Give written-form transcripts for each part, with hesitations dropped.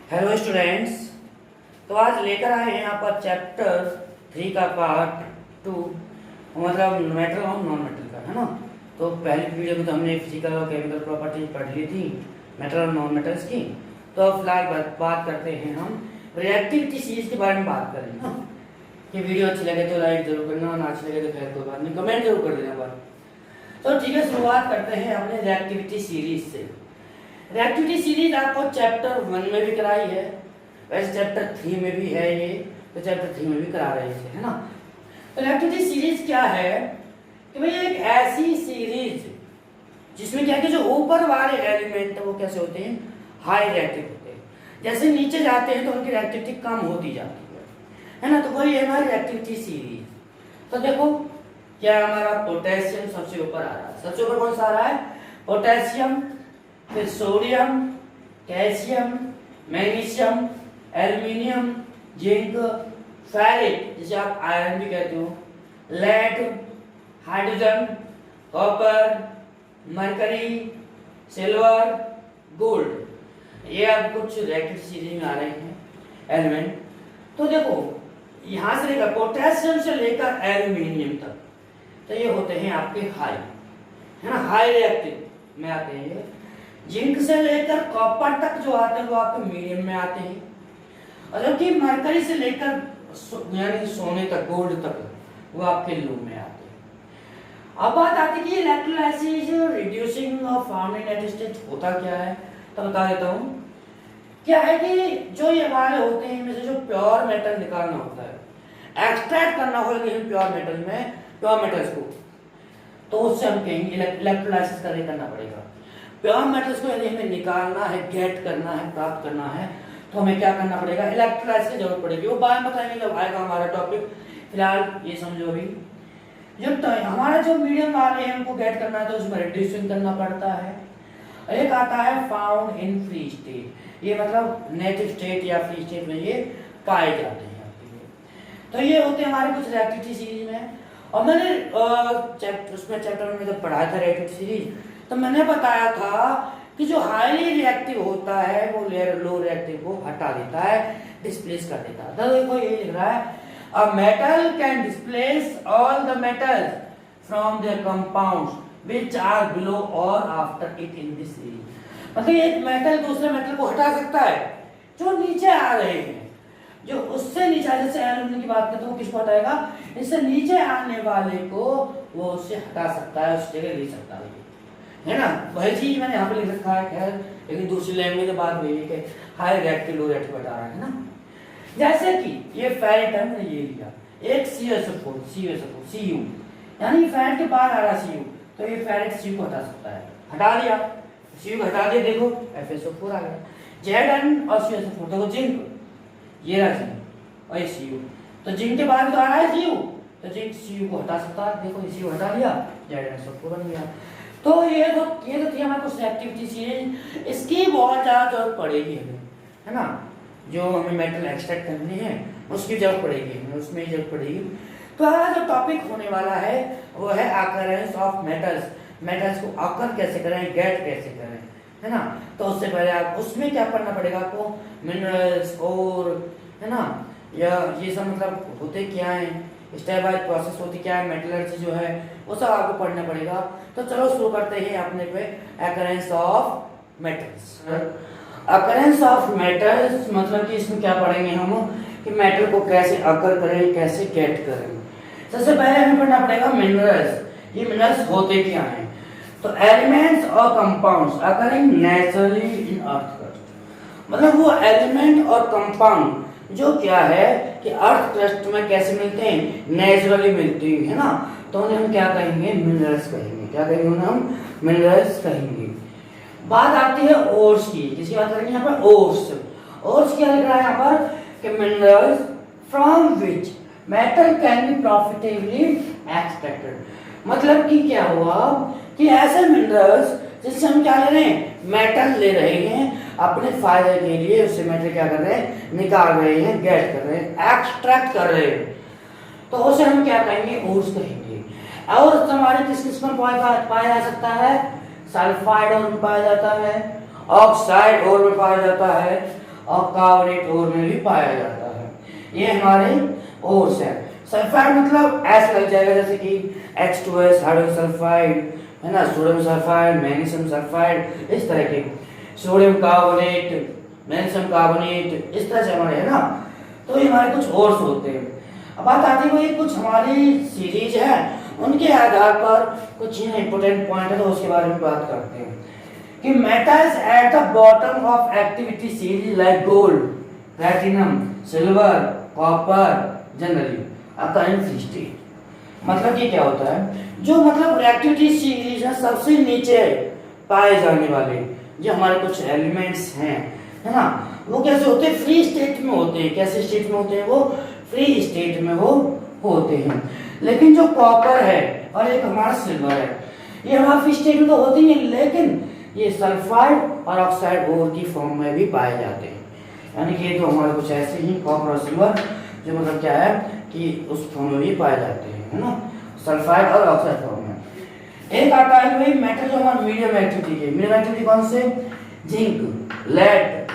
Hello students. तो आज लेकर आए हैं यहाँ पर चैप्टर 3 का पार्ट 2, मतलब मेटल और नॉन मेटल का, है ना। तो पहली वीडियो में तो हमने फिजिकल और केमिकल प्रॉपर्टीज पढ़ ली थी मेटल और नॉन मेटल्स की। तो अब फिलहाल बात करते हैं हम रिएक्टिविटी सीरीज के बारे में बात करें ना। कि वीडियो अच्छी लगे तो लाइक जरूर करना, ना अच्छी लगे तो खैर कोई बात नहीं, कमेंट जरूर कर देना पर। तो ठीक है, शुरुआत करते हैं अपने रिएक्टिविटी सीरीज से। रिएक्टिविटी सीरीज आपको चैप्टर 1 में भी कराई है, वैसे चैप्टर 3 में भी है ये, तो चैप्टर 3 में भी करा रहे हैं, है ना। तो रिएक्टिविटी सीरीज क्या है कि भाई एक ऐसी सीरीज जिसमें क्या है कि जो ऊपर वाले एलिमेंट है वो कैसे होते हैं, हाई रिएक्टिव होते हैं। जैसे नीचे जाते हैं तो उनकी रिएक्टिविटी कम होती जाती है ना। तो वही है हमारी रिएक्टिविटी सीरीज। तो देखो क्या हमारा पोटेशियम सबसे ऊपर आ रहा है, सबसे ऊपर कौन सा आ रहा है, पोटेशियम, फिर sodium, calcium, magnesium, aluminium, zinc, ferric जिसे आप आयरन भी कहते हो, lead, hydrogen, copper, mercury, silver, gold. ये अब कुछ रिएक्टिव सीरीज में आ रहे हैं एलिमेंट। तो देखो यहां से लेकर पोटेशियम से लेकर एल्युमिनियम तक, तो ये होते हैं आपके हाई, है ना, हाई रिएक्टिव में आते हैं ये। जिंक से लेकर कॉपर तक जो आते हैं वो आपके मीडियम में आते हैं, और जबकि मरकरी से लेकर यानी सोने तक, गोल्ड तक, वो आपके लो में आते हैं। अब बात आती है कि electrolysis, reducing of found in at state होता क्या है, तो बता देता हूँ। क्या है कि जो ये वाले होते हैं इनमें से जो प्योर मेटल निकालना होता है, एक्सट्रैक्ट करना होगा प्योर मेटल में, प्योर मेटल्स को, तो उससे हम कहेंगे इलेक्ट्रोलाइसिस करना पड़ेगा। प्योर मेटल्स को यदि हमें निकालना है, गेट करना है, प्राप्त करना है, तो हमें क्या करना पड़ेगा, इलेक्ट्रोलाइसिस की जरूरत पड़ेगी। वो बाद में बताएंगे जब आएगा हमारा टॉपिक। फिलहाल ये समझो अभी जब तो हमारा जो मीडियम वाले हैं उनको गेट करना है तो उसमें रिड्यूसिंग करना पड़ता है। एक आता है फाउंड इन फ्री स्टेट, ये मतलब नेटिव स्टेट या फ्री स्टेट में ये पाए जाते हैं। तो ये होते हैं हमारे कुछ रिएक्टिविटी सीरीज में। और मैंने चैप्टर में जब पढ़ाया था रिएक्टिविटी सीरीज, तो मैंने बताया था कि जो हाईली रिएक्टिव होता है वो लो रिएक्टिव को हटा देता है, डिस्प्लेस कर देता है। तो देखो ये लिख रहा है, a metal can displace all the metals from their compounds which are below or after it in this series. मतलब एक मेटल दूसरे मेटल को हटा सकता है जो नीचे आ रहे हैं, जो उससे नीचे, जैसे एल्युमिनियम की बात करते हैं, वो किसको हटाएगा, इससे नीचे आने वाले को वो उससे हटा सकता है, उस जगह ले सकता है ना। वही चीज मैंने यहाँ पे लिख रखा है, खैर लेकिन दूसरी लैंग्वेज में बात वही है कि हाई रिएक्टिव लो रिएक्टिव हटा रहा है ना। जैसे कि ये फेरिक है, मैंने ये लिया एक CuSO4 Cu, यानी फेरिक के बाद आ रहा Cu, तो ये फेरिक Cu को हटा सकता है, हटा दिया, Cu को हटा दिया, देखो FeSO4 आ गया। Zn और CuSO4, देखो जिंक, ये रहा जिंक और ये Cu, तो जिंक के बाद तो आ रहा है Cu, तो जिंक Cu को हटा सकता है, देखो Cu हटा दिया, ZnSO4 बन गया। तो ये तो थी हमारे कुछ रिएक्टिविटी सीरीज। इसकी बहुत ज़्यादा जरूरत पड़ेगी हमें, है ना। जो हमें मेटल एक्सट्रैक्ट करने हैं उसकी जरूरत पड़ेगी हमें, उसमें ही जरूरत पड़ेगी। तो आज जो टॉपिक होने वाला है वो है अकरेंस ऑफ मेटल्स, मेटल्स को अकर कैसे करें, गेट कैसे करें, है ना। तो उससे पहले आप उसमें क्या पढ़ना पड़ेगा आपको, मिनरल्स और, है ना, या ये सब मतलब होते क्या है, स्टेप बाय प्रोसेस होती क्या है, मेटलर्जी जो है वो सब आपको पढ़ना पड़ेगा। तो चलो शुरू करते हैं अपने पे occurrence of metals. Occurrence of metals मतलब कि इसमें क्या पढ़ेंगे हम कि मेटल को कैसे अकर करें, कैसे गेट करें। सबसे पहले हमें पढ़ना पड़ेगा मिनरल्स। ये मिनरल्स होते क्या हैं, तो एलिमेंट्स और compounds occurring naturally in earth crust, मतलब वो एलिमेंट और कंपाउंड जो क्या है कि अर्थ क्रस्ट में कैसे मिलते हैं, नेचुरली मिलते हैं, है ना। तो उन्हें हम क्या कहेंगे, मिनरल्स कहेंगे। क्या कहेंगे उन्हें हम, मिनरल्स कहेंगे। बात आती है ओर्स की, किसकी बात करेंगे यहाँ पर, ओर्स। ओर्स क्या लिख रहा है यहाँ पर कि minerals from which metal can be profitably extracted, मतलब कि क्या हुआ कि ऐसे मिनरल्स जिससे हम क्या ले रहे हैं, मेटल ले रहे हैं अपने फायदे के लिए, उससे मेटल क्या कर रहे हैं, निकाल रहे हैं, गेट कर रहे हैं, एक्सट्रैक्ट कर रहे हैं, तो उसे हम क्या कहेंगे, ओर्स कहेंगे। और हमारे किस किस में पाया जा सकता है, सल्फाइड और में पाया जाता है, ऑक्साइड और में पाया जाता है, और कार्बोनेट ओर में भी पाया जाता है। ये हमारे ओर्स है। सल्फाइड मतलब एस लग जाएगा, जैसे कि H2S हाइड्रोजन सल्फाइड है ना, सोडियम सल्फाइड, मैग्नीशियम सल्फाइड, इस तरह के सोडियम कार्बोनेट, मैग्नीशियम कार्बोनेट, इस तरह से हमारे है ना। तो ये हमारे कुछ ओर्स होते हैं। अब बात आती है भाई कुछ हमारी सीरीज है, उनके आधार पर कुछ इंपॉर्टेंट पॉइंट है, तो उसके बारे में बात करते हैं कि metals at the bottom of activity series like gold, platinum, silver, copper generally are in free state. मतलब ये क्या होता है, जो मतलब रिएक्टिविटी सीरीज है सबसे नीचे पाए जाने वाले जो हमारे कुछ एलिमेंट्स हैं, है ना, वो कैसे होते हैं, फ्री स्टेट में होते हैं। कैसे स्टेट में होते हैं, वो फ्री स्टेट में वो होते हैं। लेकिन जो कॉपर है और एक हमारा सिल्वर है, ये हमारा फ्री स्टेट में तो होते ही हैं, लेकिन ये सल्फाइड और ऑक्साइड ओर की फॉर्म में भी पाए जाते हैं। यानी कि ये तो हमारे कुछ ऐसे ही कॉपर और सिल्वर जो मतलब क्या है कि उस फॉर्म में भी पाए जाते हैं, है ना, सल्फाइड और ऑक्साइड फॉर्म में। एक आता है भाई मेटल जो हमारा मीडियम एक्टिविटी है। मीडियम एक्टिविटी कौन से, जिंक, लेड,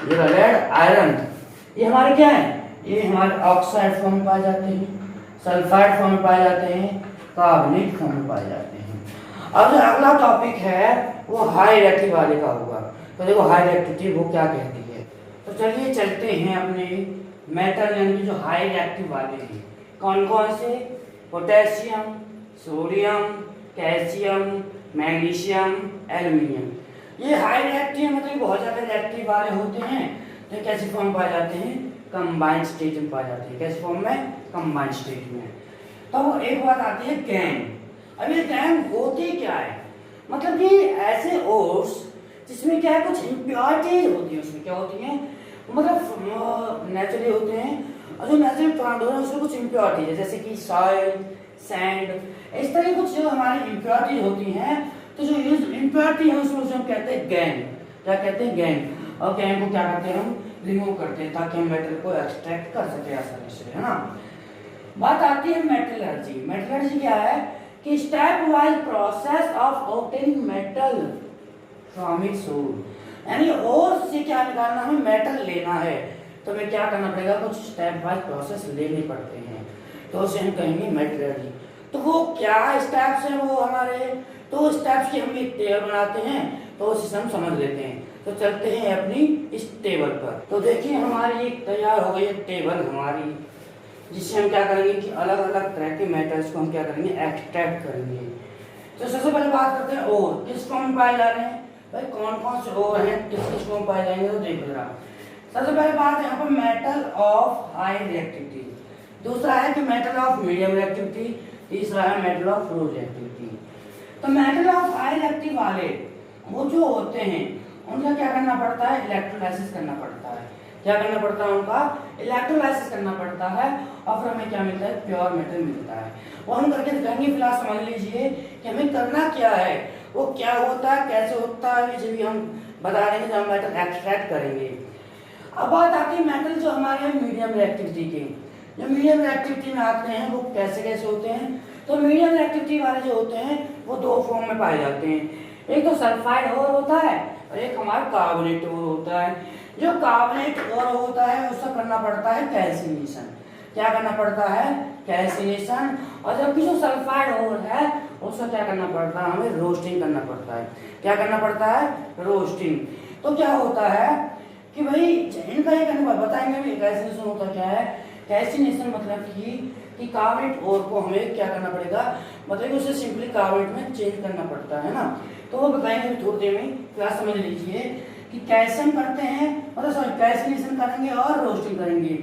आयरन, ये हमारे क्या है, ये हमारे ऑक्साइड फॉर्म में पाए जाते हैं, सल्फाइड फॉर्म में पाए जाते हैं, कार्बोनेट फॉर्म में पाए जाते हैं। अब जो अगला टॉपिक है वो हाई रिएक्टिव वाले का होगा। तो देखो हाई रिएक्टिविटी वो क्या कहती है। तो चलिए चलते हैं अपने मेटल यानी जो हाई रिएक्टिव वाले हैं। कौन कौन से, potassium, sodium, calcium, magnesium, aluminium. ये हाई रिएक्टिव मतलब बहुत ज़्यादा रिएक्टिव वाले होते हैं। तो कैसे फॉर्म पाए जाते हैं, कंबाइंड स्टेट में पाए जाते हैं। कैसे फॉर्म में, कंबाइंड स्टेट में। तो एक बात आती है गैंग। अब ये गैंग होती क्या है, मतलब कि ऐसे ओर्स जिसमें क्या है कुछ इम्प्योरिटीज होती है। उसमें क्या होती हैं, मतलब नेचुरली होते हैं, और जो नेचुरल प्लांट होते हैं उसमें कुछ इम्प्योरिटीज है, जैसे कि सॉइल, सैंड, इस तरह की कुछ जो हमारी इम्प्योरिटीज होती हैं। तो जो इम्प्योरिटी है उसमें हम कहते हैं गैंग। क्या कहते हैं, गैंग। और गैंग को क्या करते हैं, हम रिमूव करते हैं ताकि हम मेटल को एक्सट्रैक्ट कर सके आसानी से, है ना। बात आती है मेटलर्जी। मेटलर्जी क्या है कि step wise process of obtaining metal from its ore. यानी और से क्या निकालना, हमें मेटल लेना है तो हमें क्या करना पड़ेगा, कुछ स्टेप वाइज प्रोसेस लेने पड़ते हैं। तो उसे हम कहेंगे मेटलर्जी। तो वो क्या स्टेप्स हैं वो हमारे, तो स्टेप्स की हम एक टेबल बनाते हैं, तो उसे हम समझ लेते हैं। तो चलते हैं अपनी इस टेबल पर। तो देखिए हमारी एक तैयार हो गई है टेबल हमारी, जिससे हम क्या करेंगे कि अलग अलग तरह के मेटल्स को हम क्या करेंगे, एक्सट्रैक्ट करेंगे। तो सबसे पहले बात करते हैं ओर, किस फॉर्म में पाए जा रहे हैं भाई, कौन कौन से ओर हैं, किस किस फॉर्म में पाए जाएंगे। तो देखो जरा, सबसे पहले बात है यहाँ पर मेटल ऑफ हाई रिएक्टिविटी, दूसरा है कि मेटल ऑफ मीडियम रिएक्टिविटी, तीसरा है मेटल ऑफ लो रिएक्टिविटी। तो मेटल ऑफ हाई रिएक्टिव वाले वो जो होते हैं उनका क्या करना पड़ता है, इलेक्ट्रोलाइसिस करना पड़ता है। क्या करना पड़ता है, उनका इलेक्ट्रोलाइसिस करना पड़ता है, और फिर हमें क्या मिलता है, प्योर मेटल मिलता है। वो हम करके दिखाएंगे। फिलहाल समझ लीजिए कि हमें करना क्या है, वो क्या होता है, कैसे होता है, ये भी हम बता देंगे जब हम मेटल एक्सट्रैक्ट करेंगे। अब बात आती है मेटल जो हमारे मीडियम रिएक्टिविटी के। जो मीडियम रिएक्टिविटी में आते हैं वो कैसे कैसे होते हैं। तो मीडियम रिएक्टिविटी वाले जो होते हैं वो दो फॉर्म में पाए जाते हैं, एक तो सल्फाइड ओर होता है और एक हमारा कार्बोनेट ओर होता है। जो कार्बोनेट ओर होता है उसका करना पड़ता है कैल्सिनेशन। क्या करना पड़ता है, कैल्सिनेशन। और जबकि जो सल्फाइड ओर है उसका क्या करना पड़ता है, हमें रोस्टिंग करना पड़ता है। क्या करना पड़ता है, रोस्टिंग। तो क्या होता है कि भाई इनका ये करने पर बताएंगे भी कैल्सिनेशन होता क्या है। कैल्सिनेशन मतलब कि कार्बोनेट ओर को हमें क्या करना पड़ेगा, मतलब उसे सिंपली कार्बोनेट में चेंज करना पड़ता है ना। तो वो बताएंगे थोड़ी देर में। क्लास समझ लीजिए कि कैल्शियम करते हैं, मतलब सॉरी कैल्सिनेशन करेंगे और रोस्टिंग करेंगे।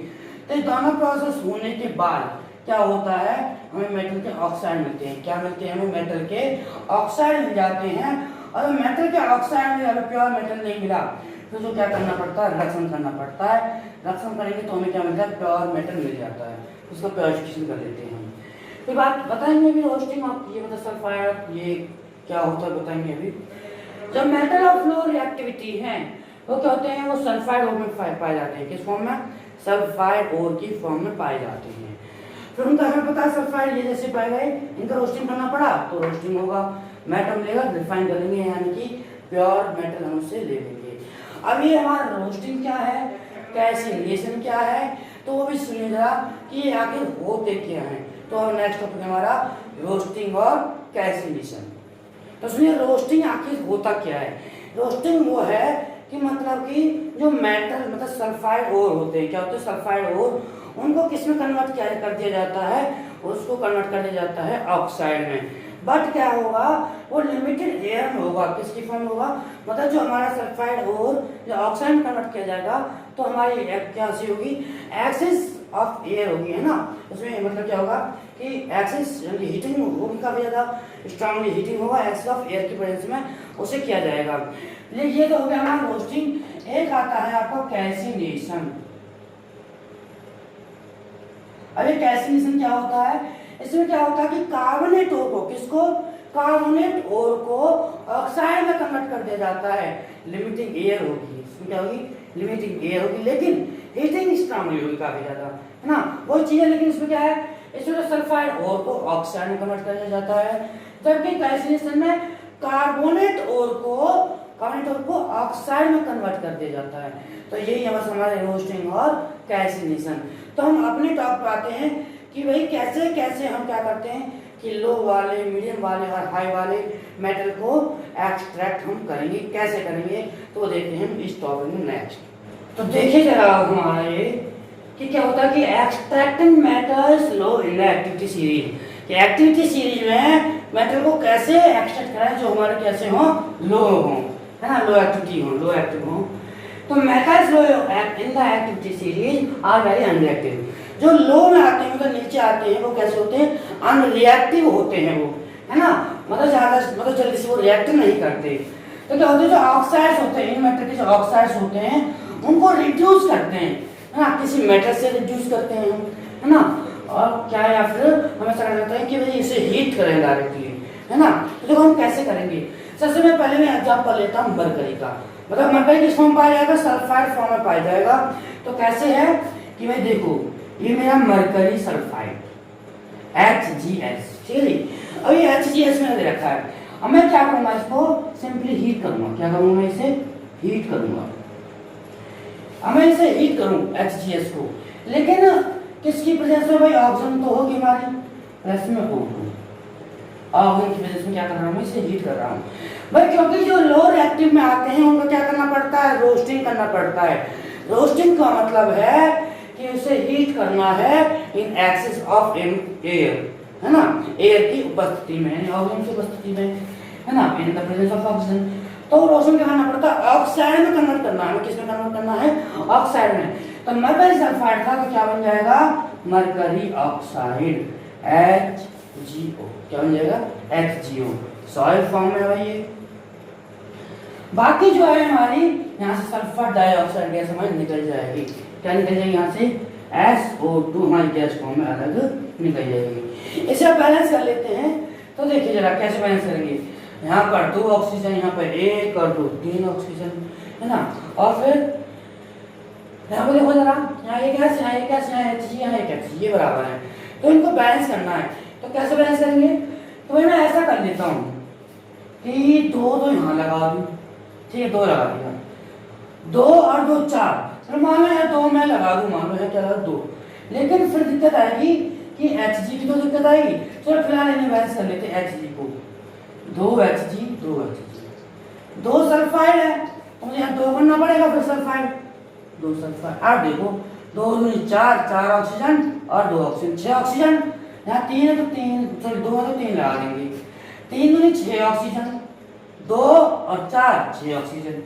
तो ये दोनों प्रोसेस होने के बाद क्या होता है, हमें मेटल के ऑक्साइड मिलते हैं। क्या मिलते हैं, हमें मेटल के ऑक्साइड मिल जाते हैं। और मेटल के ऑक्साइड में अगर प्योर मेटल नहीं मिला तो जो क्या करना पड़ता है, रिडक्शन करना पड़ता है। रिडक्शन करेंगे तो हमें क्या मिलता है, प्योर मेटल मिल जाता है। उसको प्योरिफिकेशन कर लेते हैं हम। फिर बात बताएंगे अभी रोस्टिंग ऑफ ये मतलब सल्फाइड ये क्या होता है बताएंगे अभी। जब मेटल ऑफ लो रिएक्टिविटी है वो क्या होते हैं, वो सल्फाइड ओर में पाए जाते हैं। किस फॉर्म में, सल्फाइड ओर की फॉर्म में पाए जाते हैं। फिर उनका हमें पता है सल्फाइड ये जैसे पाए गए, इनका रोस्टिंग करना पड़ा तो रोस्टिंग होगा, मेटल लेगा रिफाइन कर लेंगे, यानी कि प्योर मेटल हम उससे ले लेंगे। अब ये हमारा रोस्टिंग क्या है, कैसे रिलेशन क्या है, तो वो भी सुनिए जरा कि ये आखिर होते क्या हैं। तो अब नेक्स्ट टॉपिक हमारा रोस्टिंग और कैल्सिनेशन। तो सुनिए रोस्टिंग आखिर होता क्या है। रोस्टिंग वो है कि मतलब कि जो मेटल मतलब सल्फाइड ओर होते हैं, क्या होते हैं सल्फाइड ओर, उनको किस में कन्वर्ट क्या कर दिया जाता है, उसको कन्वर्ट कर दिया जाता है ऑक्साइड में। बट क्या होगा, वो लिमिटेड एयर में होगा। किसकी फॉर्म होगा, मतलब जो हमारा सल्फाइड ओर जो ऑक्साइड में कन्वर्ट किया जाएगा तो हमारी क्या सी होगी, एक्सिस ऑफ एयर होगी, है ना। उसमें मतलब क्या होगा कि एक्सिस यानी हीटिंग होगी, काफी ज्यादा स्ट्रांगली हीटिंग होगा, एक्सिस ऑफ एयर की प्रेजेंस में उसे किया जाएगा। लेकिन ये तो हो गया हमारा रोस्टिंग। एक आता है आपका कैल्सिनेशन। अरे कैल्सिनेशन क्या होता है, इसमें क्या होता है कि कार्बोनेट ओर को, किसको, कार्बोनेट ओर को ऑक्साइड में कन्वर्ट कर दिया जाता है। लिमिटिंग एयर होगी, इसमें क्या होगी, लिमिटिंग एयर होगी, लेकिन हीटिंग स्ट्रांगली होगी काफी ज्यादा, है ना, वो चीज है। लेकिन इसमें क्या है, इसमें सल्फाइड ओर को ऑक्साइड में कन्वर्ट कर दिया जाता है, जबकि कैल्सिनेशन में कार्बोनेट ओर को ऑक्साइड में कन्वर्ट कर दिया जाता है। तो यही है बस हमारे रोस्टिंग और कैल्सिनेशन। तो हम अपने टॉप पे आते हैं कि भाई कैसे कैसे हम क्या करते हैं कि लो वाले, मीडियम वाले और हाई वाले मेटल को एक्सट्रैक्ट हम करेंगे, कैसे करेंगे तो देखते हैं हम इस टॉपिक में नेक्स्ट। तो देखिए जरा हमारा ये कि क्या होता है कि extracting metals low in the activity series, कि एक्टिविटी सीरीज में मेटल को कैसे एक्सट्रैक्ट कराएं जो हमारे कैसे हो, लो हो, है ना, लो एक्टिविटी हो, लो एक्टिव हो। तो metals low in the activity series are very unreactive. जो लो में आते हैं मतलब नीचे आते हैं वो कैसे होते हैं, अनरिएक्टिव होते हैं वो, है ना, मतलब ज्यादा मतलब जल्दी से वो रिएक्ट नहीं करते। तो क्या होते हैं, जो ऑक्साइड्स होते हैं, इन मेटल के जो ऑक्साइड्स होते हैं उनको रिड्यूस करते हैं, है ना, किसी मेटल से रिड्यूस करते हैं हम, है ना, और क्या या फिर हमें समझ आता है कि भाई इसे हीट करें डायरेक्टली, है ना। तो देखो हम कैसे करेंगे। सबसे मैं पहले मैं एग्जांपल लेता हूँ मरकरी का। मतलब मरकरी किस फॉर्म पाया जाएगा, सल्फाइड फॉर्म में पाया जाएगा। तो कैसे है कि भाई देखो ये मेरा मरकरी सल्फाइड HgS, ठीक है। अब ये HgS मैंने दे रखा है। अब मैं क्या करूंगा, इसको सिंपली हीट करूंगा। क्या करूंगा, इसे हीट करूंगा। अब मैं इसे हीट करूं HgS को, लेकिन किसकी प्रेजेंस में, भाई ऑक्सीजन तो होगी हमारी, प्लस में O2, ऑक्सीजन की वजह से क्या कर रहा हूँ, इसे हीट कर रहा हूँ भाई। क्योंकि जो लो रिएक्टिव में आते हैं उनको क्या करना पड़ता है, रोस्टिंग करना पड़ता है। रोस्टिंग का मतलब है कि उसे हीट करना है इन एक्सेस ऑफ एयर, है ना, एयर की उपस्थिति में, यानी ऑक्सीजन की उपस्थिति में, है ना, in the presence of oxygen. तो रोस्टिंग क्या करना पड़ता है, ऑक्साइड में कन्वर्ट करना है। किस में कन्वर्ट करना है, ऑक्साइड में। तो मरकरी सल्फाइड था तो क्या बन जाएगा, मरकरी ऑक्साइड HgO, क्या बन जाएगा, HgO, सॉलिड फॉर्म में भाई ये। बाकी जो है हमारी यहाँ से सल्फर डाइऑक्साइड गैस हमारी निकल जाएगी। क्या निकल जाएगी, यहाँ से SO2 हमारी गैस फॉर्म में अलग निकल जाएगी। इसे बैलेंस कर लेते हैं। तो देखिए जरा कैसे बैलेंस करेंगे। यहाँ पर 2 ऑक्सीजन, यहाँ पर 1 और 2 3 ऑक्सीजन, है ना। और फिर यहाँ पर देखो जरा, यहाँ एक गैस, यहाँ एक गैस, यहाँ Hg, यहाँ एक Hg, ये बराबर है। तो इनको बैलेंस करना है। तो कैसे बैलेंस करेंगे, तो मैं ऐसा कर लेता हूँ कि 2 तो यहाँ लगा दूँ, ठीक है, 2 लगा दिया, 2 और 2 4, चलो मान लो है 2 मैं लगा दूँ, मान लो है क्या लगा 2, लेकिन फिर दिक्कत आएगी कि Hg की तो दिक्कत आएगी। चलो फिलहाल इन्हें बैलेंस कर लेते हैं Hg को, 2 Hg 2 Hg, 2 सल्फाइड है तो मुझे यहाँ 2 करना पड़ेगा, फिर सल्फाइड 2 सल्फाइड। अब देखो 2 दूनी 4, 4 ऑक्सीजन और 2 ऑक्सीजन, 6 ऑक्सीजन। यहाँ 3 है तो 3, सॉरी 2 है तो 3 लगा देंगे, 3 दूनी 6 ऑक्सीजन, 2 और 4 6 oxygen,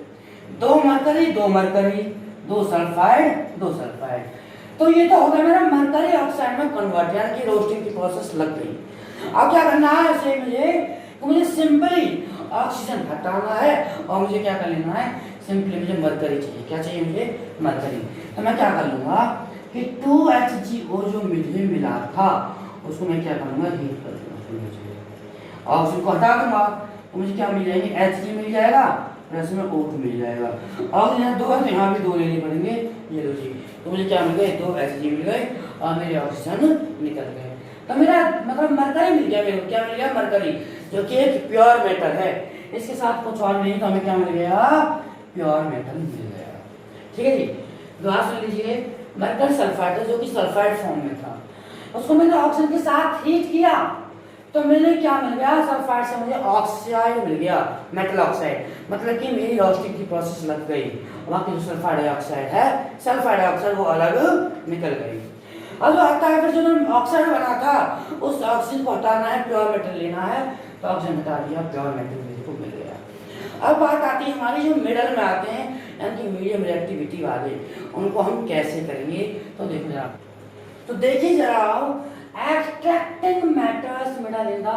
2 mercury 2 mercury, 2 sulphide 2 sulphide. तो ये तो हो गया मेरा मरकरी ऑक्साइड में कन्वर्ट, यानी कि रोस्टिंग की प्रोसेस लग गई। अब क्या करना है इसे मुझे, तो मुझे सिंपली ऑक्सीजन हटाना है और मुझे क्या कर लेना है, सिंपली मुझे मरकरी चाहिए। क्या चाहिए मुझे, मरकरी। तो मैं क्या कर लूंगा कि 2HgO जो मुझे मिला था उसको मैं क्या करूंगा, हीट कर दूंगा, ऑक्सीजन को हटा दूंगा तो मुझे क्या मिल जाएगी, Hg मिल जाएगा, प्लस में O2 मिल जाएगा। और यहाँ 2 है तो यहाँ भी 2 लेने पड़ेंगे, ये लो जी। तो मुझे क्या मिल गए, 2 Hg मिल गए और मेरे ऑक्सीजन निकल गए। तो मेरा मतलब मरकरी मिल गया, मेरे को क्या मिल गया, मरकरी, जो कि एक प्योर मेटल है। इसके साथ कुछ और नहीं तो हमें क्या मिल गया, प्योर मेटल मिल गया, ठीक है जी। दोबारा सुन लीजिए, मेटल सल्फाइड था जो कि सल्फाइड फॉर्म में था, उसको मैंने ऑक्सीजन के साथ हीट किया तो मैंने क्या मिल गया, सल्फाइड से मुझे ऑक्साइड मिल गया, मेटल ऑक्साइड। मतलब कि मेरी रोस्टिंग की प्रोसेस लग गई, वहाँ की जो सल्फाइड डाइऑक्साइड है, सल्फाइड डाइऑक्साइड वो अलग निकल गई। अब जो आता है फिर जो मैंने ऑक्साइड बना था उस ऑक्सीजन को हटाना है, प्योर मेटल लेना है, तो ऑक्सीजन हटा दिया, प्योर मेटल मेरे को मिल गया। अब बात आती है हमारी जो मिडल में आते हैं यानी कि मीडियम रिएक्टिविटी वाले, उनको हम कैसे करेंगे, तो देखो जरा, तो देखिए जरा, extracting matters middle in the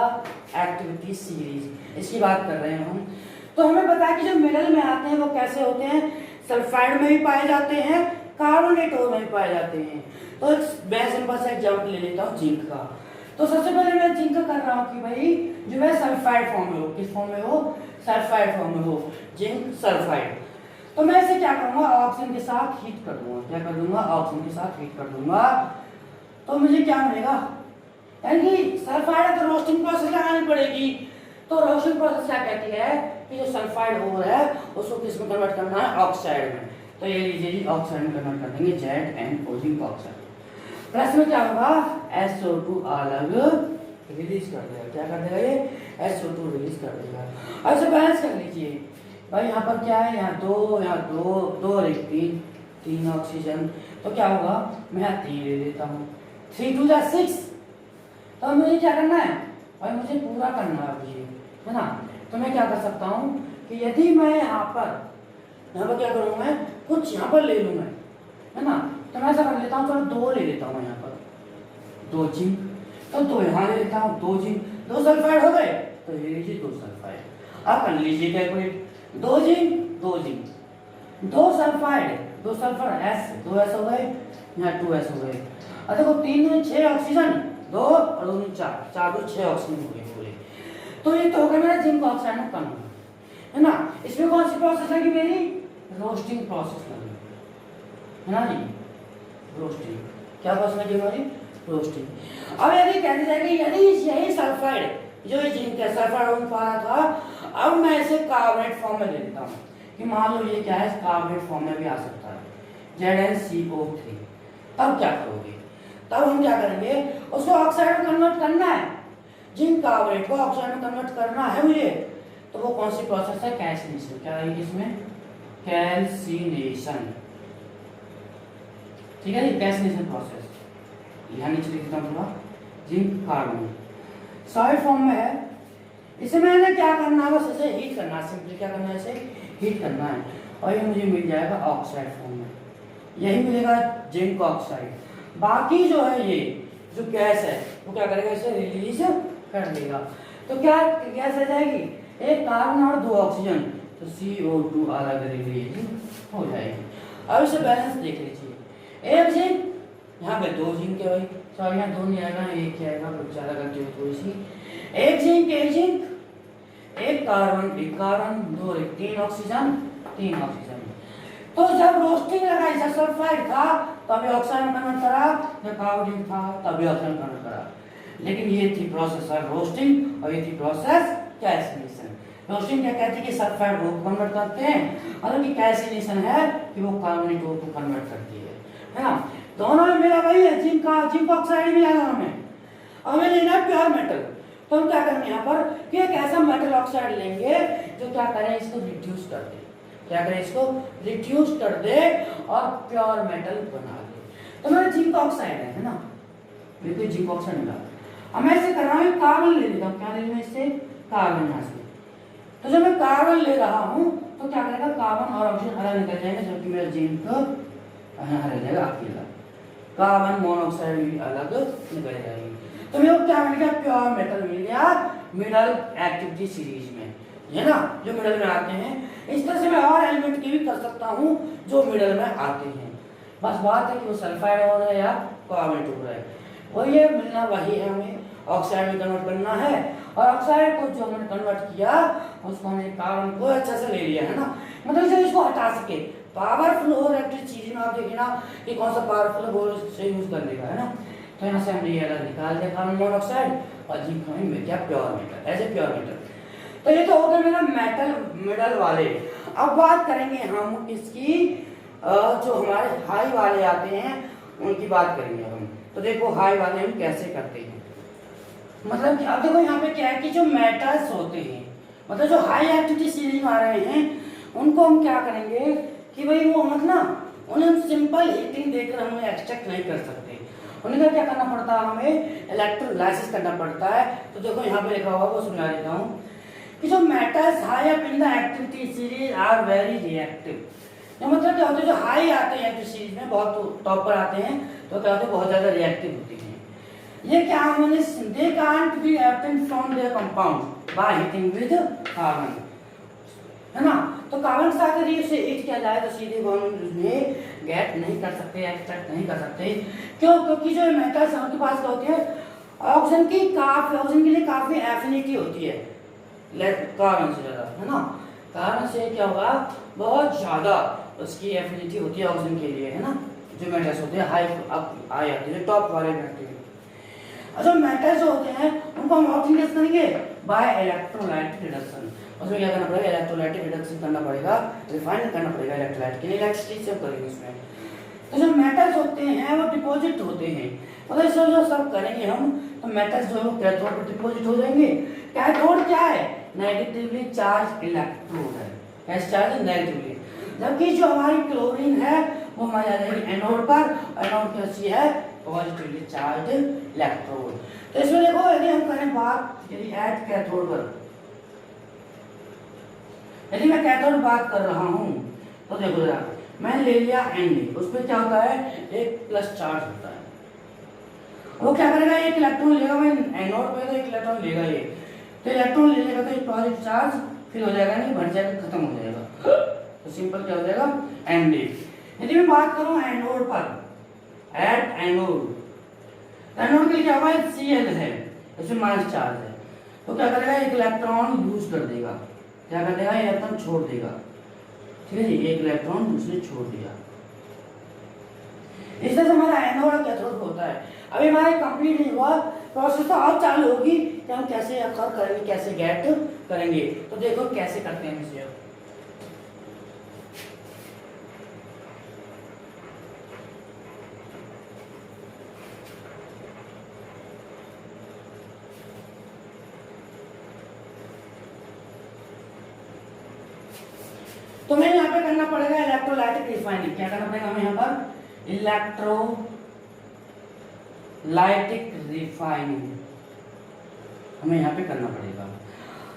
activity series, इसकी बात कर रहे हैं हम। तो हमें पता है कि जो मिडल में आते हैं वो कैसे होते हैं, सल्फाइड में भी पाए जाते हैं, कार्बोनेट में भी पाए जाते हैं। तो मैं सिंपल सा एग्जाम्पल ले लेता हूँ जिंक का। तो सबसे पहले मैं जिंक का कर रहा हूँ कि भाई जो है सल्फाइड फॉर्म में हो, किस फॉर्म में हो, सल्फाइड फॉर्म में हो, जिंक सल्फाइड। तो मैं इसे क्या करूंगा, ऑक्सीजन के साथ हीट कर दूंगा, क्या कर दूंगा, ऑक्सीजन के साथ हीट कर दूंगा, तो मुझे क्या मिलेगा, यानी कि सल्फाइड तो रोस्टिंग प्रोसेस लगानी पड़ेगी। तो रोस्टिंग प्रोसेस क्या कहती है कि जो सल्फाइड ओर है उसको किस में कन्वर्ट करना है, ऑक्साइड में। तो ये लीजिए जी, ऑक्साइड में कन्वर्ट कर देंगे, ZnO जिंक ऑक्साइड। प्लस में क्या होगा, SO2 अलग रिलीज कर देगा, क्या कर देगा ये, SO2 रिलीज कर देगा। ऐसे बैलेंस कर लीजिए भाई, यहाँ पर क्या है, यहाँ दो, यहाँ दो, दो और एक तीन, तीन ऑक्सीजन, तो क्या होगा, मैं यहाँ 3 ले लेता हूँ, 3 2 जा 6। तो मुझे क्या करना है भाई, मुझे पूरा करना है ना। तो मैं क्या कर सकता हूँ कि यदि मैं यहाँ पर क्या करूँ, मैं कुछ यहाँ पर ले लूँ मैं, है ना, तो मैं ऐसा कर लेता हूँ, चलो 2 ले लेता हूँ यहाँ पर, 2 जिंक, तो 2 यहाँ ले लेता हूँ, 2 जिंक, 2 सल्फाइड हो गए, तो ये लीजिए 2 सल्फाइड। अब कर लीजिए calculate, 2 zinc 2 zinc, 2 sulphide 2 sulphur, S 2 S हो गए, यहाँ 2 S हो गए। और देखो 3 में 6 ऑक्सीजन, 2 और 2 में 4, 4 2 6 ऑक्सीजन हो गए पूरे। तो ये तो हो गया मेरा जिंक ऑक्साइड में कन्वर्ट, है ना। इसमें कौन सी प्रोसेस लगी मेरी, रोस्टिंग प्रोसेस लगी, है ना जी, रोस्टिंग। क्या प्रोसेस लगी हमारी, रोस्टिंग। अब यदि कहते जाए कि यदि यही सल्फाइड जो जिंक है सल्फाइड पा रहा था, अब मैं इसे कार्बोनेट फॉर्म में ले लेता हूँ कि मान लो ये क्या है, कार्बोनेट फॉर्म में भी आ सकता है, ZnCO3। तब क्या करोगे, तब हम क्या करेंगे, उसको ऑक्साइड में कन्वर्ट करना है, जिंक कार्बोनेट को ऑक्साइड में कन्वर्ट करना है मुझे। तो वो कौन सी प्रोसेस है, कैल्सिनेशन। क्या है इसमें, कैल्सिनेशन, ठीक है जी, कैल्सिनेशन प्रोसेस। यहाँ नीचे लिख देता हूँ, जिंक कार्बोनेट सॉलिड फॉर्म में है, इसे मैंने क्या करना है, बस इसे हीट करना है, सिंपली क्या करना है, इसे हीट करना है, और ये मुझे मिल जाएगा ऑक्साइड फॉर्म में, यही मिलेगा जिंक ऑक्साइड। बाकी जो है ये जो गैस है वो क्या करेगा, इसे रिलीज कर देगा। तो क्या गैस आ जाएगी, एक कार्बन और 2 ऑक्सीजन, तो CO2 अलग रिलीज हो जाएगी। अब इसे बैलेंस देख लीजिए, एक जिंक, यहाँ पे 2 जिंक है भाई, सॉरी यहाँ 2 नहीं आएगा, एक ही आएगा, कुछ ज़्यादा गलती हो थोड़ी सी, एक जिंक, एक कार्बन, एक कार्बन, 2 और 3 ऑक्सीजन, 3 ऑक्सीजन। तो जब रोस्टिंग लगाई, जब सल्फाइड था तभी ऑक्साइड में कन्वर्ट करा, जब कार्बन था तभी ऑक्साइड में कन्वर्ट करा। लेकिन ये थी प्रोसेस है रोस्टिंग, और ये थी प्रोसेस कैल्सिनेशन। रोस्टिंग क्या कहती है कि सल्फाइड को कन्वर्ट करते हैं, और कि कैल्सिनेशन है कि वो कार्बोनेट को कन्वर्ट करती है ना। दोनों में मिला वही है, जिंक ऑक्साइड मिला दोनों में। अब हमें लेना है प्योर मेटल, तो हम क्या करेंगे यहाँ पर कि एक ऐसा मेटल ऑक्साइड लेंगे जो क्या करें, इसको रिड्यूस कर दे, क्या करें, इसको रिड्यूस कर दे और प्योर मेटल बना दे। तो मेरा जिंक ऑक्साइड है ना, बिल्कुल जिंक ऑक्साइड मिला। अब मैं इसे कर रहा हूँ, कार्बन ले लेता हूँ, क्या ले लेना इससे, कार्बन यहाँ से। तो जब मैं कार्बन ले रहा हूँ तो क्या करेगा, कार्बन और ऑक्सीजन अलग निकल जाएंगे, जबकि मेरा जिंक यहाँ रह जाएगा अकेला, कार्बन मोनोऑक्साइड भी अलग निकल जाएंगे। तो मेरे को क्या मिल गया, प्योर मेटल मिल गया मिडल एक्टिविटी सीरीज में, है ना, जो मिडल में आते हैं। इस तरह से मैं और एलिमेंट की भी कर सकता हूँ जो मिडल में आते हैं। बस बात है कि वो सल्फाइड हो रहा है या कार्बोनेट हो रहा है, वही है, मिलना वही है, हमें ऑक्साइड में कन्वर्ट करना है। और ऑक्साइड को जो हमने कन्वर्ट किया उसको हमने कार्बन को अच्छा से ले लिया, है ना, मतलब जब इसको हटा सके। पावरफुल और एक्टिव चीज में आप देखिए ना कि कौन सा पावरफुल है वो से यूज कर लेगा, है ना। तो यहाँ से हमने ये अलग निकाल दिया कार्बन मोनोऑक्साइड, और जिंक हमें मिल गया pure metal, as a pure metal. तो ये तो हो गया मेरा मेटल मिडल वाले। अब बात करेंगे हम इसकी जो हमारे हाई वाले आते हैं उनकी बात करेंगे हम। तो देखो हाई वाले हम कैसे करते हैं, मतलब अब देखो यहाँ पे क्या है कि जो मेटल्स होते हैं, मतलब जो हाई एक्टिविटी सीरीज में आ रहे हैं, उनको हम क्या करेंगे कि भाई वो मतलब उन्हें हम सिंपल हीटिंग देकर हम उन्हें एक्सट्रैक्ट नहीं कर सकते, उन्हें क्या करना पड़ता है, हमें इलेक्ट्रोलाइसिस करना पड़ता है। तो देखो यहाँ पे लिखा हुआ वो समझा देता हूँ कि जो metals high up in the activity series are very reactive. मतलब क्या होता है, जो हाई आते हैं एक्टिविटी सीरीज में, बहुत टॉप पर आते हैं, तो क्या होते हैं, बहुत ज़्यादा रिएक्टिव होते हैं। ये क्या होने, they can't be absent from there compound by heating with carbon, है ना। तो कार्बन के साथ यदि उसे हीट किया जाए तो सीधे हम उसमें गैस नहीं कर सकते, एक्सट्रैक्ट नहीं कर सकते। क्यों? क्योंकि जो मेटल्स हैं उनके पास क्या होती है, ऑक्सीजन के लिए काफी एफिनिटी होती है कार्बन से ज़्यादा, है ना। कार्बन से क्या होगा, बहुत ज़्यादा उसकी एफिनिटी होती है ऑक्सीजन के लिए, है ना। जो मेटल्स होते हैं हाई अप आए आते हैं, टॉप वाले मेटल। जो मेटल्स होते हैं उनको हम ऑक्सीडाइज करेंगे बाय इलेक्ट्रोलाइट रिडक्शन। उसमें क्या करना पड़ेगा, इलेक्ट्रोलाइटिक रिडक्शन करना पड़ेगा, रिफाइन करना पड़ेगा इलेक्ट्रोलाइट के लिए, इलेक्ट्रिसिटी से करेंगे इसमें। तो जो मेटल्स होते हैं वो डिपॉजिट होते हैं, मतलब इससे जो सब करेंगे हम, तो मेटल्स जो है कैथोड पर डिपॉजिट हो जाएंगे। कैथोड क्या है, नेगेटिवली चार्ज इलेक्ट्रोड है, कैसे चार्ज नेगेटिवली। जबकि जो हमारी क्लोरीन है वो हमारी आ जाएगी एनोड पर, एनोड कैसी है, पॉजिटिवली चार्ज इलेक्ट्रोड। तो इसमें देखो यदि हम करें बात, यदि एट कैथोड पर, यदि मैं कैथोड बात कर रहा हूं तो देखो जरा, मैंने ले लिया एन, उस पर क्या होता है, एक प्लस चार्ज होता है। वो क्या करेगा, एक इलेक्ट्रॉन लेगा, मैं एनोड पे तो एक इलेक्ट्रॉन लेगा ये, तो इलेक्ट्रॉन ले लेगा तो एक पॉजिटिव चार्ज फिर हो जाएगा, नहीं बढ़ जाएगा, खत्म हो जाएगा, तो सिंपल क्या हो जाएगा, एन डी। यदि मैं बात करूं एनोड पर, एट एनोड, एनोड के लिए क्या होगा, Cl है, इसमें माइनस चार्ज है, तो क्या करेगा, एक इलेक्ट्रॉन यूज कर देगा, क्या कर देगा, इलेक्ट्रॉन छोड़ देगा, ठीक है जी, एक इलेक्ट्रॉन दूसरे छोड़ दिया। इस तरह से हमारा एनोड और कैथोड होता है। अभी हमारा कंप्लीट नहीं हुआ, प्रोसेस तो और चालू होगी कि हम कैसे अखर करेंगे, कैसे गेट करेंगे। तो देखो कैसे करते हैं इसे। तो हमें यहाँ पे करना पड़ेगा इलेक्ट्रोलाइटिक रिफाइनिंग। क्या करना पड़ेगा हमें यहाँ पर, इलेक्ट्रोलाइटिक रिफाइनिंग हमें यहाँ पे करना पड़ेगा।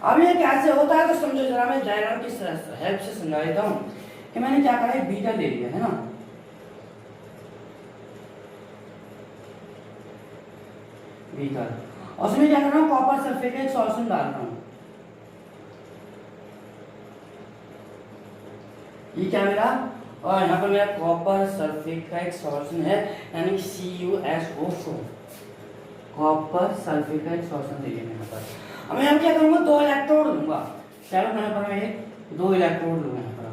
अब ये कैसे होता है तो समझो जरा, मैं डायग्राम की हेल्प से समझा देता हूँ कि मैंने क्या करा है, बीटा ले लिया है ना, बीटा, और उसमें क्या कर रहा हूँ, कॉपर सल्फेट का एक सॉल्यूशन डाल रहा हूँ। ये क्या मेरा, और यहाँ पर मेरा कॉपर सल्फेट का एक सॉल्यूशन है, यानी CuSO4, कॉपर सल्फेट का एक सॉल्यूशन ले लिया यहाँ पर। अब मैं यहाँ क्या करूँगा, 2 इलेक्ट्रोड लूंगा, चलो यहाँ पर मैं 2 इलेक्ट्रोड लूंगा यहाँ पर,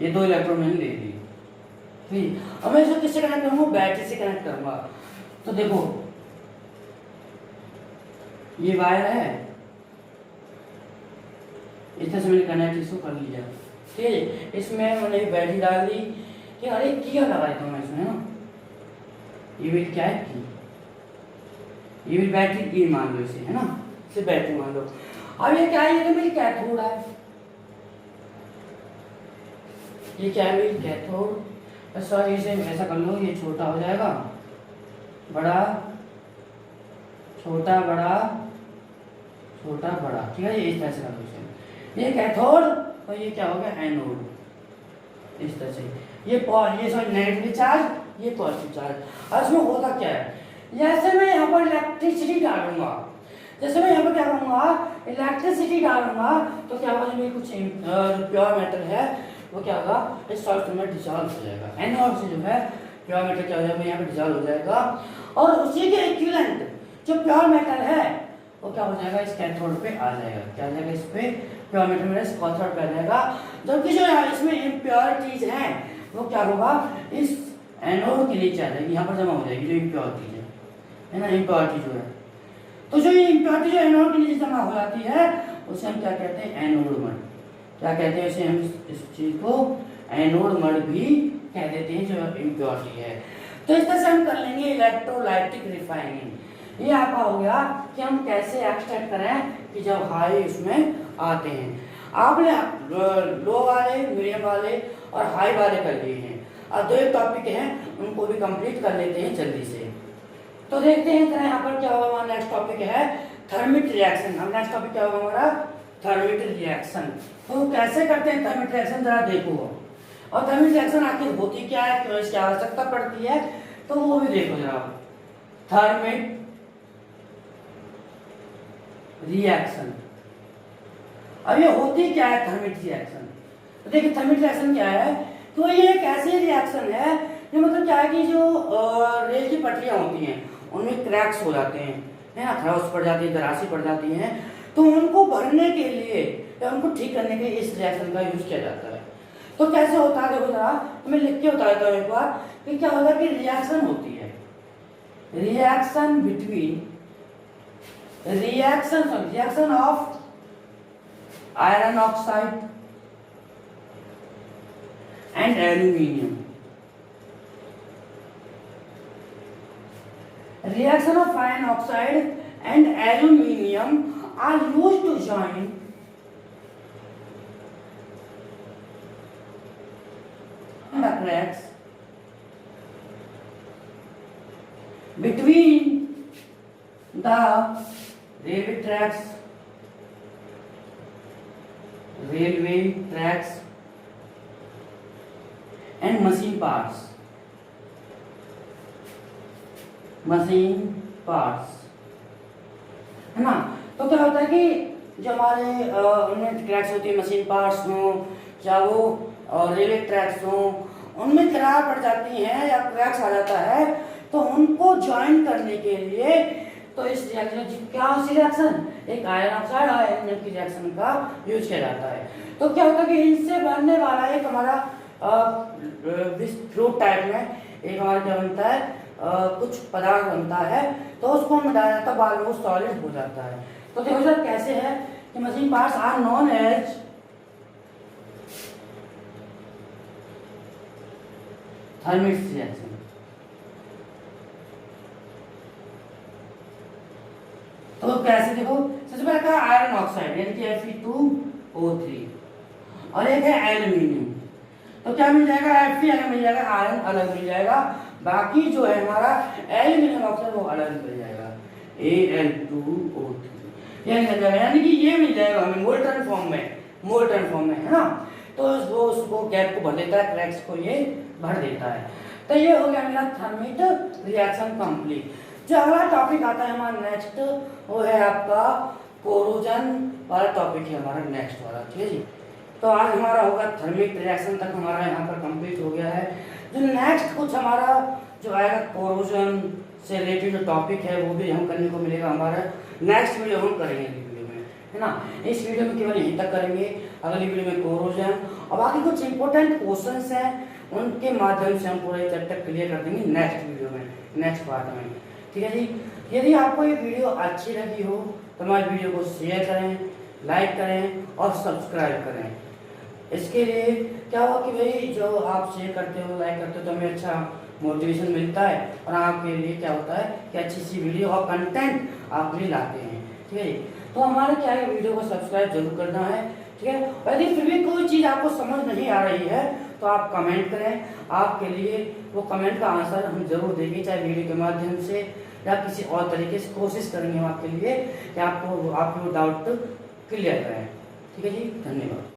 ये 2 इलेक्ट्रोड मैंने ले ली, ठीक। अब मैं इसको किससे कनेक्ट करूँगा, बैटरी से कनेक्ट करूँगा। तो देखो ये वायर है, इस तरह से मैंने कनेक्ट इसको कर लिया, ठीक है। इसमें मैंने बैटरी डाल दी, कि अरे किया लगा देता हूँ मैं इसमें, ना ये भी क्या है की, ये भी बैटरी ई मान लो इसे, है ना, इसे बैटरी मान लो। अब ये क्या है, ये तो मेरी कैथोड है, ये क्या है मेरी कैथोड। सॉरी इसे ऐसा कर लो, ये छोटा हो जाएगा, बड़ा छोटा, बड़ा छोटा बड़ा, ठीक है, ये इस तरह से कर लो इसे। ये कैथोड और ये क्या हो गया, एनोड, इस तरह से। ये सॉरी नेगेटिव चार्ज, ये पॉजिटिव चार्ज। और इसमें होता क्या है, जैसे मैं यहाँ पर इलेक्ट्रिसिटी डालूंगा, जैसे मैं यहाँ पर क्या करूँगा, इलेक्ट्रिसिटी डालूंगा, तो क्या होगा, जो मेरी कुछ प्योर मेटल है वो क्या होगा, इस सॉल्यूशन में डिसॉल्व हो जाएगा, एनोड से जो है प्योर मेटल क्या हो जाएगा, यहाँ पे डिसॉल्व हो जाएगा, और उसी के इक्विवेलेंट जो प्योर मेटल है वो क्या हो जाएगा, इस कैथोड पे आ जाएगा, क्या आ जाएगा, इस पे प्योर मेटल में इस कैथोड पे आ जाएगा। जबकि जो इसमें इम्प्योरिटीज हैं वो क्या होगा, इस एनोड के नीचे आ जाएगी, यहाँ पर जमा हो जाएगी, जो इम्प्योरिटीज है ना, इम्प्योरिटी जो है। तो जो ये इम्प्योरिटी जो एनोड के नीचे जमा हो जाती है उसे हम क्या कहते हैं, एनोडर्मर, क्या कहते हैं इसे, हम इस चीज को एनोड मड भी कह देते हैं, जो इम्प्योरिटी है। तो इस तरह से हम कर लेंगे इलेक्ट्रोलाइटिक रिफाइनिंग। ये आपका हो गया कि हम कैसे एक्सट्रैक्ट करें कि जब हाई उसमें आते हैं। आपने लो वाले, मीडियम वाले और हाई वाले कर लिए हैं। अब दो एक टॉपिक हैं, उनको भी कंप्लीट कर लेते हैं जल्दी से। तो देखते हैं जरा यहाँ पर क्या होगा। हमारा नेक्स्ट टॉपिक है थर्मिट रिएक्शन। अब नेक्स्ट टॉपिक क्या होगा हमारा, थर्मिट रिएक्शन। तो कैसे करते हैं थर्मिट रिएक्शन, जरा देखो। और थर्मिट रिएक्शन आखिर होती क्या है, क्यों इसकी आवश्यकता पड़ती है, तो वो भी देखो जरा। थर्मिट रिएक्शन, अब ये होती क्या है थर्मिट रिएक्शन। तो देखिए थर्मिट रिएक्शन क्या है, तो ये एक ऐसी रिएक्शन है जो मतलब क्या है कि जो रेल की पटरियां होती हैं उनमें क्रैक्स हो जाते हैं, है ना, खराश पड़ जाती है, दरासी पड़ जाती हैं, तो उनको भरने के लिए या उनको ठीक करने के लिए इस रिएक्शन का यूज किया जाता है। तो कैसे होता है देखो जरा, तो मैं लिख के बता देता हूँ एक बार कि क्या होता है कि रिएक्शन होती है, reaction between reaction of iron oxide and aluminium. Reaction of iron oxide and aluminium are used to join the cracks between the railway tracks and machine parts है ना। तो क्या होता है कि जो हमारे उनमें क्रैक्स होती है, मशीन पार्ट्स हों या वो रेलवे ट्रैक्स हों, उनमें दरार पड़ जाती है या क्रैक्स आ जाता है, तो उनको ज्वाइन करने के लिए तो इस रिएक्शन क्या रिएक्शन, एक आयरन ऑक्साइड और एल्यूमीनियम की रिएक्शन का यूज किया जाता है। तो क्या होता है कि इनसे बनने वाला एक हमारा फ्लूइड टाइप में एक हमारा क्या बनता है, कुछ पदार्थ बनता है, तो उसको हम डाला जाता है, बाद में वो सॉलिड हो जाता है। तो देखो सर कैसे है कि machine parts are known as thermite reaction. तो कैसे देखो, सबसे पहले का आयरन ऑक्साइड यानी कि Fe2O3 और एक है एल्यूमिनियम। तो क्या मिल जाएगा, Fe अलग मिल जाएगा, आयरन अलग मिल जाएगा, बाकी जो है हमारा एल्यूमिनियम ऑक्साइड वो अलग मिल जाएगा, Al2O3 ये मिल जाएगा। यानी कि ये मिल जाएगा हमें मोल्टन फॉर्म में, है ना। तो वो उसको गैप को भर देता है, क्रैक्स को ये भर देता है। तो ये हो गया मेरा थर्मिट रिएक्शन कंप्लीट। जो अगला टॉपिक आता है हमारा नेक्स्ट, वो है आपका कोरोजन वाला टॉपिक है हमारा नेक्स्ट वाला, ठीक है जी। तो आज हमारा होगा थर्मिक रिएक्शन तक हमारा यहाँ पर कंप्लीट हो गया है। जो नेक्स्ट कुछ हमारा जो आएगा कोरोजन से रिलेटेड जो टॉपिक है वो भी हम करने को मिलेगा, हमारा नेक्स्ट वीडियो हम करेंगे वीडियो में, है ना। इस वीडियो में केवल यहीं तक करेंगे, अगली वीडियो में कोरोजन और बाकी कुछ इंपॉर्टेंट क्वेश्चंस हैं, उनके माध्यम से हम पूरा चैप्टर क्लियर कर देंगे नेक्स्ट वीडियो में, नेक्स्ट पार्ट में, ठीक है जी। यदि आपको ये वीडियो अच्छी लगी हो तो हमारे वीडियो को शेयर करें, लाइक करें और सब्सक्राइब करें। इसके लिए क्या हुआ कि भाई जो आप शेयर करते हो, लाइक करते हो, तो हमें अच्छा मोटिवेशन मिलता है और आपके लिए क्या होता है कि अच्छी सी वीडियो और कंटेंट आपके लिए लाते हैं, ठीक है। तो हमारे क्या है, वीडियो को सब्सक्राइब जरूर करना है, ठीक है। यदि फिर भी कोई चीज़ आपको समझ नहीं आ रही है तो आप कमेंट करें, आपके लिए वो कमेंट का आंसर हम जरूर देंगे, चाहे वीडियो के माध्यम से या किसी और तरीके से कोशिश करेंगे हम आपके लिए कि आपको आपके वो डाउट क्लियर करें, ठीक है जी। धन्यवाद।